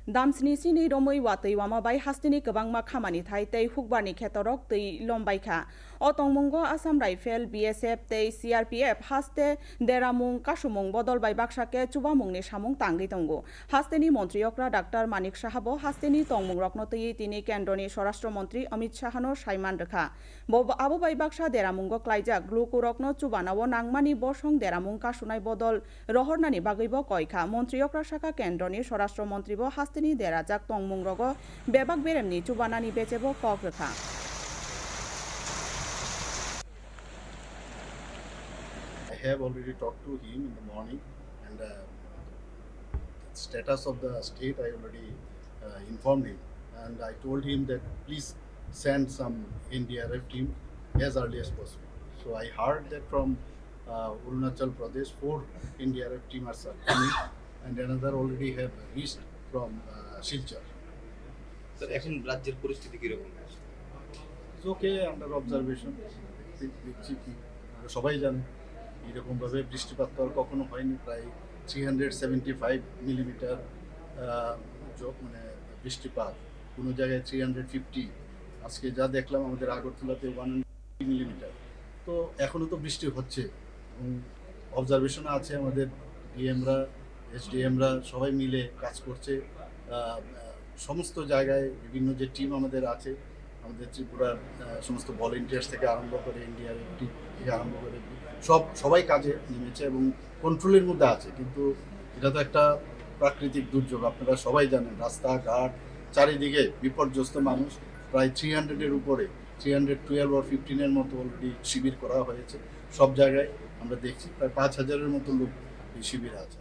Damsni sini romoi watui wama bai hastini kebangma khamani thai tei hukbarni khetorok tei lombaikha otongmungo Assam Rifle BSF tei CRPF haste deramung kasumung bodol bai baksake chubamungni samung tangui tongo hasteni montriyokra Dr. Manik Sahabo hasteni tongmung rokno tei tini kendroni Swarashtra Mantri Amit Shahano saiman rekha abo bai baksa deramungo klaijak glukurokno chubanao nangmani bosong deramung kasunai bodol rohornani bagaibo koikha montriyokra shaka kendroni Swarashtra Mantri bo hasteni derajak tongmung rogo bebak beremni chubanani bechebo kok rekha I have already talked to him in the morning, and status of the state I already informed him, and I told him that please send some NDRF team as early as possible. So I heard that from Arunachal Pradesh 4 NDRF team are coming, and another already have reached from Silchar. Sir এখন রাজ্যের পরিস্থিতি কিরকম? It's okay, under observation. দেখছি কি সবাই জানে এরকমভাবে বৃষ্টিপাত তো আর কখনো হয়নি, প্রায় 375 মিলিমিটার মানে বৃষ্টিপাত, কোনো জায়গায় 350, আজকে যা দেখলাম আমাদের আগরতলাতে 100 মিলিমিটার। তো এখনও তো বৃষ্টি হচ্ছে এবং অবজারভেশনে আছে আমাদের ডিএমরা এসডিএমরা সবাই মিলে কাজ করছে। সমস্ত জায়গায় বিভিন্ন যে টিম আমাদের আছে, আমাদের ত্রিপুরার সমস্ত ভলেন্টিয়ার্স থেকে আরম্ভ করে এনডিআরএফ টিম থেকে আরম্ভ করে সবাই কাজে নেমেছে এবং কন্ট্রোলের মধ্যে আছে। কিন্তু এটা তো একটা প্রাকৃতিক দুর্যোগ, আপনারা সবাই জানেন, রাস্তাঘাট চারিদিকে বিপর্যস্ত মানুষ, প্রায় 300-এর উপরে 312 বা 15-এর মতো অলরেডি শিবির করা হয়েছে। সব জায়গায় আমরা দেখছি প্রায় 5000-এর মতো লোক এই শিবিরে আছে।